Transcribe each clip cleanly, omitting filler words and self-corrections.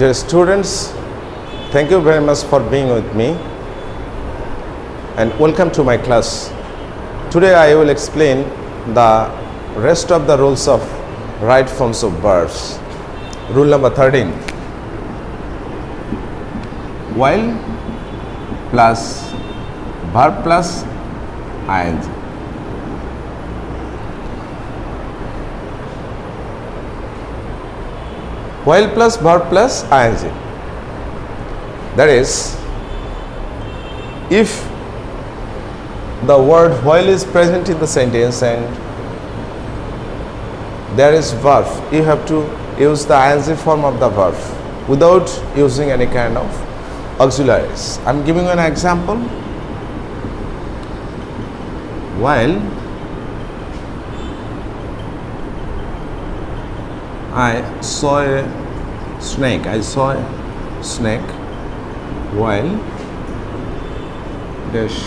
Dear students, thank you very much for being with me and welcome to my class. Today I will explain the rest of the rules of right forms of verbs. Rule number 13. While plus verb plus ing. While plus verb plus ing. That is, if the word while is present in the sentence and there is verb, you have to use the ing form of the verb without using any kind of auxiliaries. I am giving you an example. While I saw a snake, while dash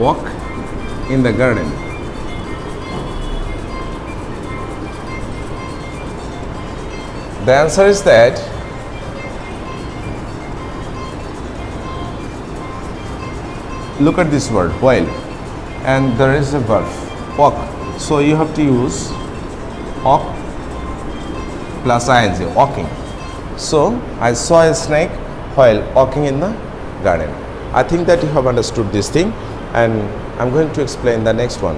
walk in the garden. The answer is that look at this word while and there is a verb walk, so you have to use walk plus ing, walking. So I saw a snake while walking in the garden. I think that you have understood this thing and I'm going to explain the next one.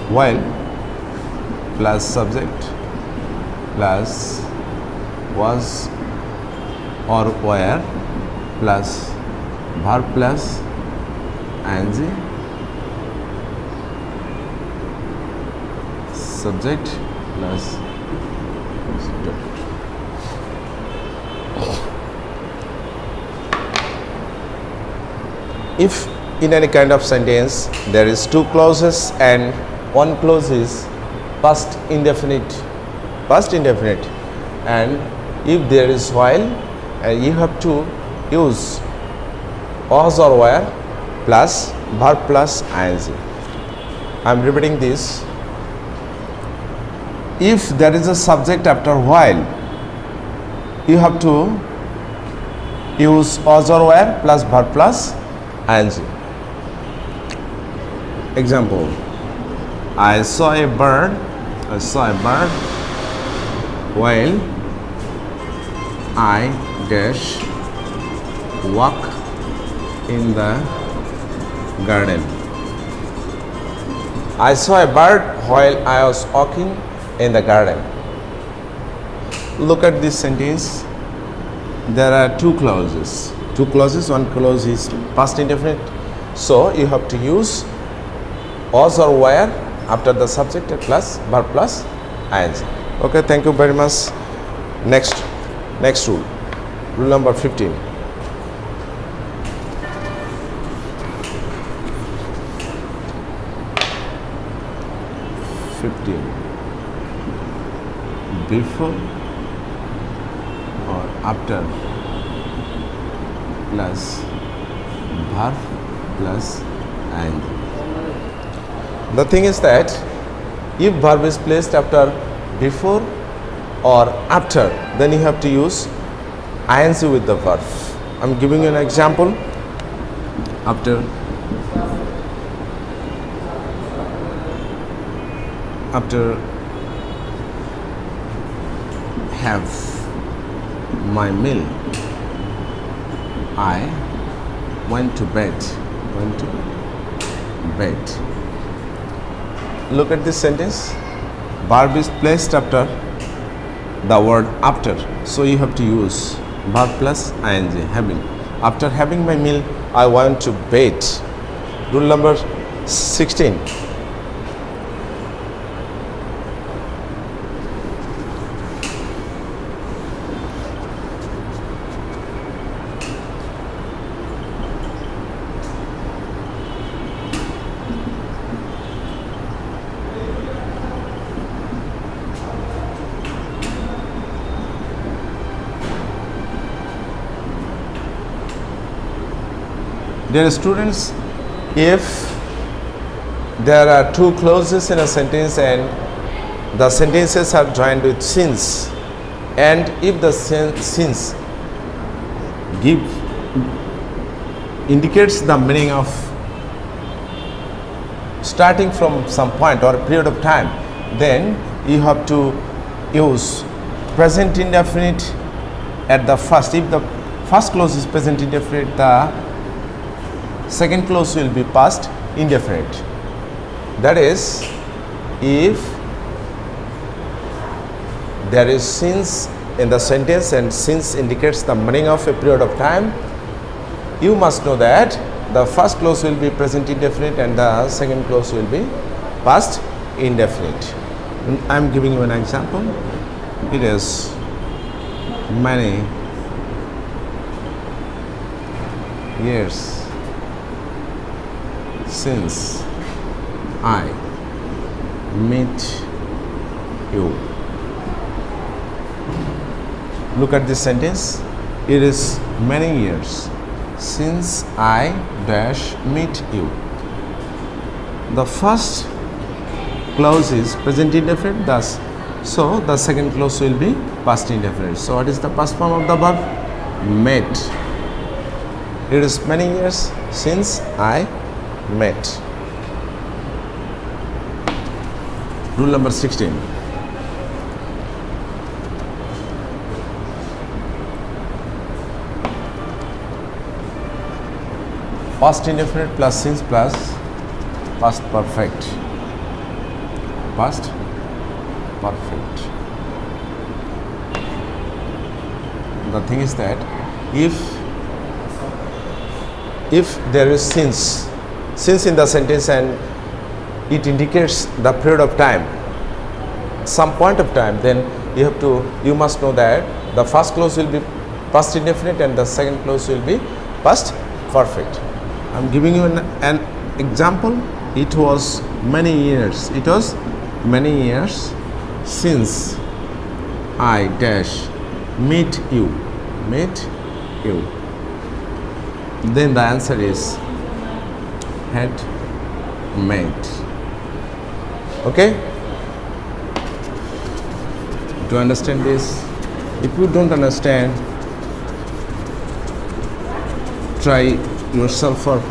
While plus subject plus was or were plus verb plus ing subject plus if in any kind of sentence there is two clauses and one clause is past indefinite and if there is while and you have to use was or were plus verb plus ing. I am repeating this. If there is a subject after while, you have to use was or were plus verb plus ing. Example, I saw a bird while I dash walk in the garden. I saw a bird while I was walking in the garden. Look at this sentence. There are two clauses. One clause is past indefinite. So you have to use was or were after the subject plus verb plus ing. Okay, thank you very much. Next rule. Rule number 15. Before or after plus verb plus ing. The thing is that if verb is placed after before or after, then you have to use ing with the verb. I am giving you an example. After have my meal, I went to bed. Look at this sentence. Verb is placed after the word after, so you have to use verb plus ing, having. After having my meal, I went to bed. Rule number 16. Dear students, if there are two clauses in a sentence and the sentences are joined with since, and if the since indicates the meaning of starting from some point or period of time, then you have to use present indefinite at the first. If the first clause is present indefinite, the second clause will be past indefinite. That is, if there is since in the sentence and since indicates the meaning of a period of time, you must know that the first clause will be present indefinite and the second clause will be past indefinite. I am giving you an example. It is many years since I met you. Look at this sentence. It is many years since I dash meet you. The first clause is present indefinite, thus so the second clause will be past indefinite. So what is the past form of the verb? Met. It is many years since I met. Rule number 16. Past indefinite plus since plus past perfect. Past perfect. The thing is that if there is since in the sentence and it indicates the period of time, some point of time, then you must know that the first clause will be past indefinite and the second clause will be past perfect. I am giving you an example. It was many years. It was many years since I dash meet you. Meet you. Then the answer is had met. Okay? Do you understand this? If you don't understand, try yourself for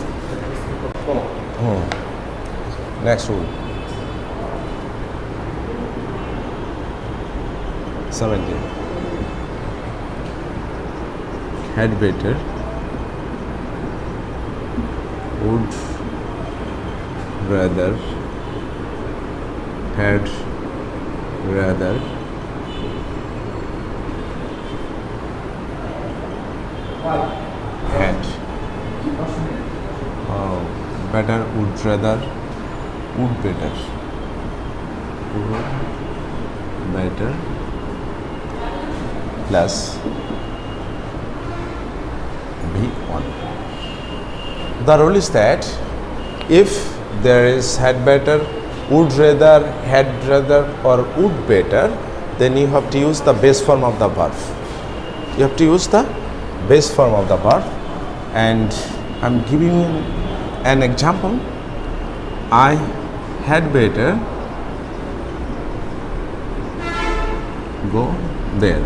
next rule. 17. Had better, would rather, had rather, had better, would rather, would better, would better plus B1. The rule is that if there is had better, would rather, had rather or would better, then you have to use the base form of the verb. You have to use the base form of the verb, and I'm giving you an example. I had better go there.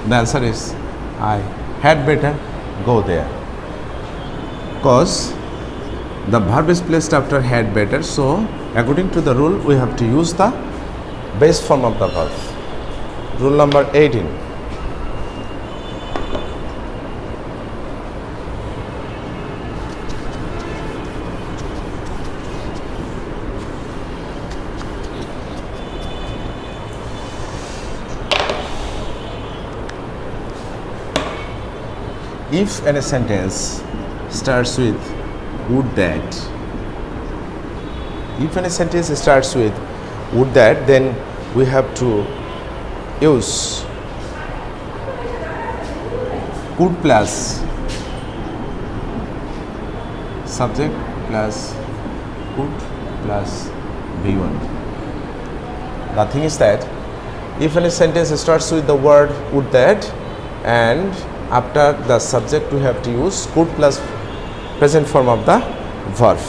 The answer is I had better go there, because the verb is placed after had better. So according to the rule, we have to use the base form of the verb. Rule number 18. If any sentence starts with would that, then we have to use would plus subject plus would plus B1. The thing is that if any sentence starts with the word would that and after the subject we have to use could plus present form of the verb.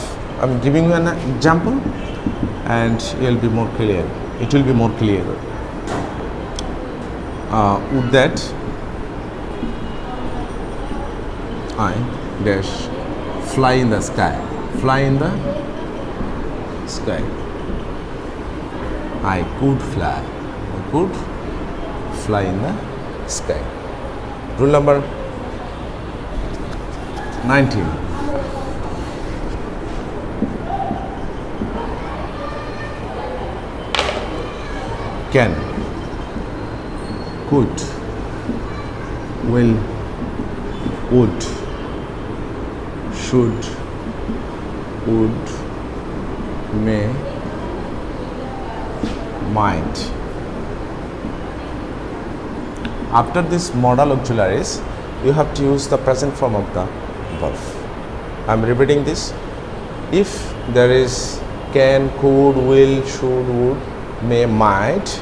I'm giving you an example and it will be more clear. It will be more clear. Would that I dash fly in the sky. Fly in the sky. I could fly. I could fly in the sky. Rule number 19. Can, could, will, would, should, would, may, might. After this modal auxiliaries, you have to use the present form of the verb. I am repeating this. If there is can, could, will, should, would, may, might,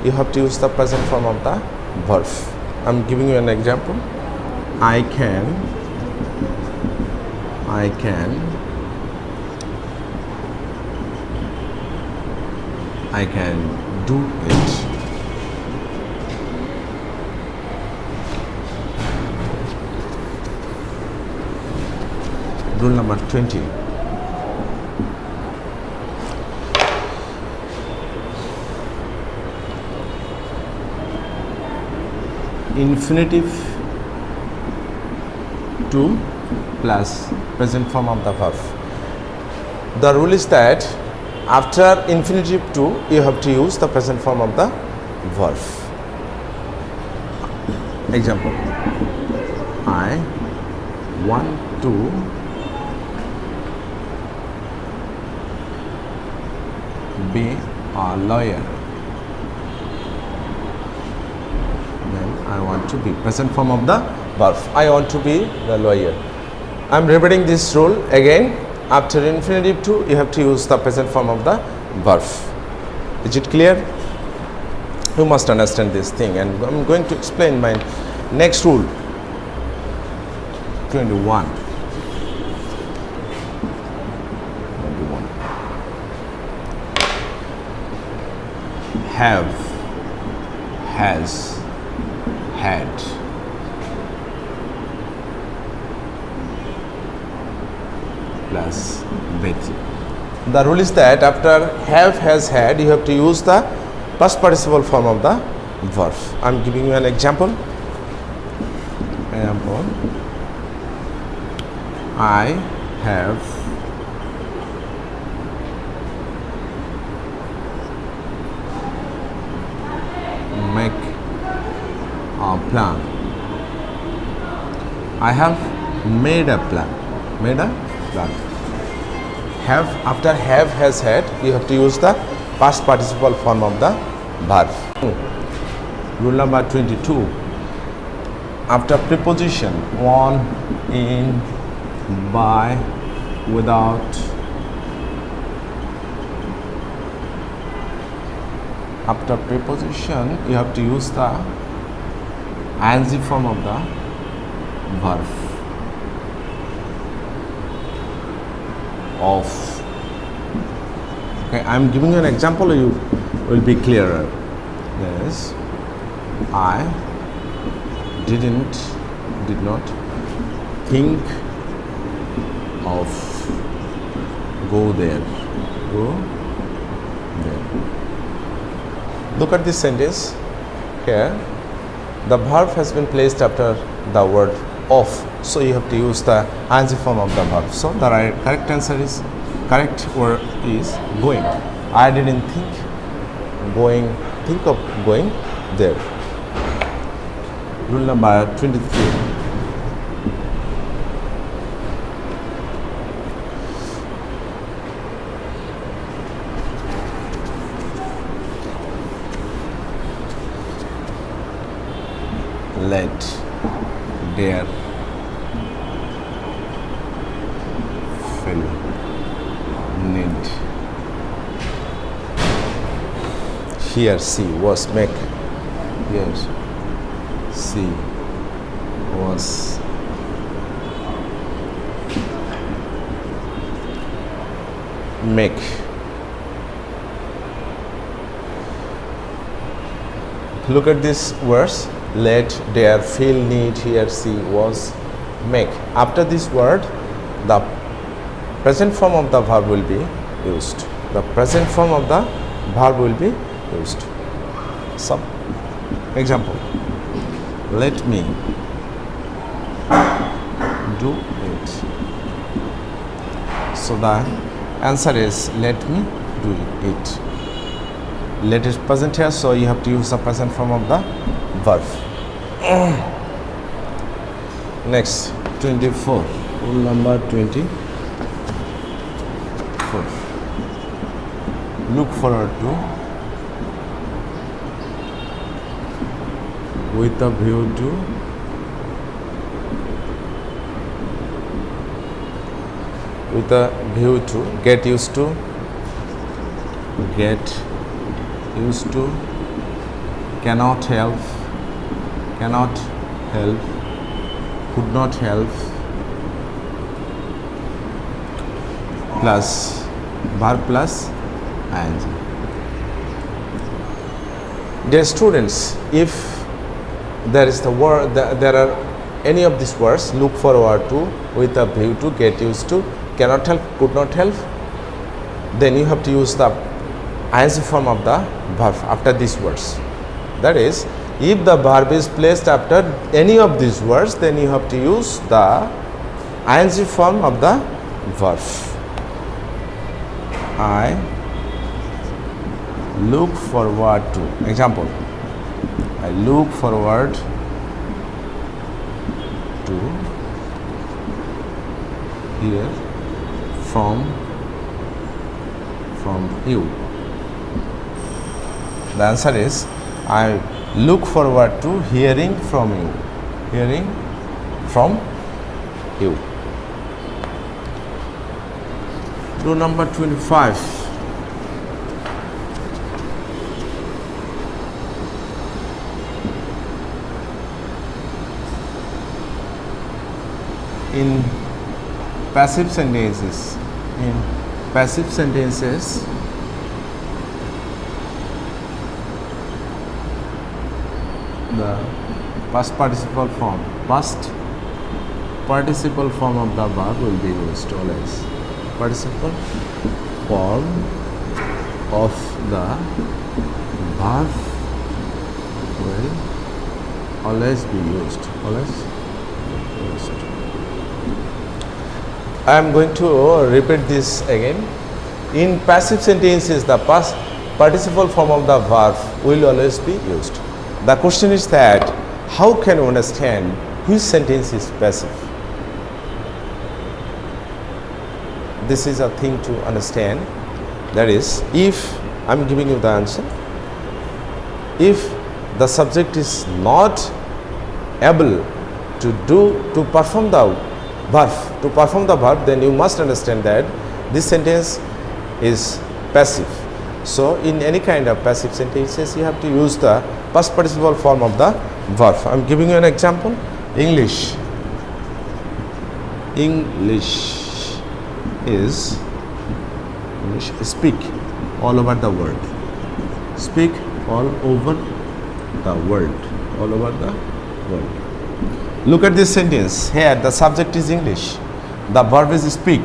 you have to use the present form of the verb. I am giving you an example. I can do it. Rule number 20. Infinitive to plus present form of the verb. The rule is that after infinitive to you have to use the present form of the verb. Example, I want to be a lawyer. I want to be present form of the verb. I want to be the lawyer. I am repeating this rule again. After infinitive to, you have to use the present form of the verb. Is it clear? You must understand this thing, and I am going to explain my next rule. 21. Have, has, had. Plus with. The rule is that after have, has, had, you have to use the past participle form of the verb. I am giving you an example. I have make a plan. I have made a plan. Made a plan. Have, after have, has, had, you have to use the past participle form of the verb. Rule number 22. After preposition on, in, by, without, after preposition you have to use the ing form of the verb. Of. Okay, I am giving you an example, you will be clearer. Yes, I did not think of go there. Go there. Look at this sentence here. The verb has been placed after the word of, so you have to use the ing form of the verb. So the correct answer is, correct word is going. I didn't think of going there. Rule number 23. Let, dare, fail, need, hear, see, was, make, yes, see, was. Make. Look at this verse. Let, dare, feel, need, hear, see, was, make. After this word, the present form of the verb will be used. The present form of the verb will be used. Some example. Let me do it. So the answer is let me do it. Let is present here, so you have to use the present form of the verb. Next, 24. Rule number 24. Look forward to, with a view to, with a view to, get used to, cannot help, could not help, plus verb plus ing. Dear students, if there is the word, there are any of these words, look forward to, with a view to, get used to, cannot help, could not help, then you have to use the ing form of the verb after these words. That is, if the verb is placed after any of these words, then you have to use the ing form of the verb. I look forward to. Example, I look forward to hear from you. The answer is I look forward to hearing from you. Hearing from you. Rule number 25. In passive sentences, the past participle form of the verb will be used always. Participle form of the verb will always be used. I am going to repeat this again. In passive sentences, the past participle form of the verb will always be used. The question is that how can you understand which sentence is passive? This is a thing to understand. That is, if I am giving you the answer, if the subject is not able to perform the verb, then you must understand that this sentence is passive. So in any kind of passive sentences, you have to use the past participle form of the verb. I am giving you an example. English is speak all over the world. Speak all over the world. Look at this sentence. Here the subject is English, the verb is speak,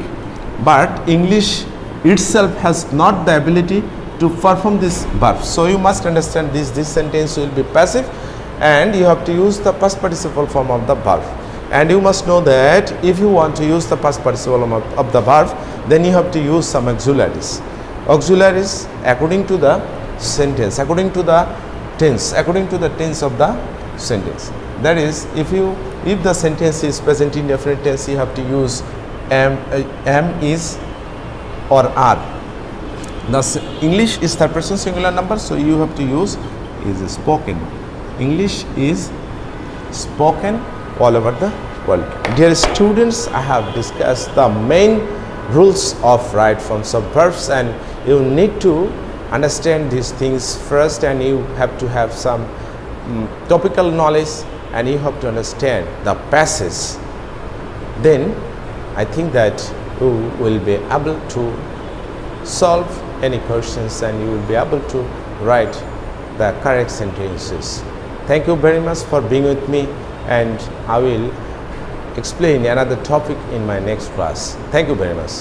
but English itself has not the ability to perform this verb. So you must understand this sentence will be passive, and you have to use the past participle form of the verb. And you must know that if you want to use the past participle of the verb, then you have to use some auxiliaries. Auxiliaries according to the sentence, according to the tense of the sentence. That is, if the sentence is present indefinite tense, you have to use am, is, or are. The English is third person singular number, so you have to use is spoken. English is spoken all over the world. Dear students, I have discussed the main rules of right forms of verbs, and you need to understand these things first, and you have to have some topical knowledge and you have to understand the passage, then I think that you will be able to solve any questions and you will be able to write the correct sentences. Thank you very much for being with me, and I will explain another topic in my next class. Thank you very much.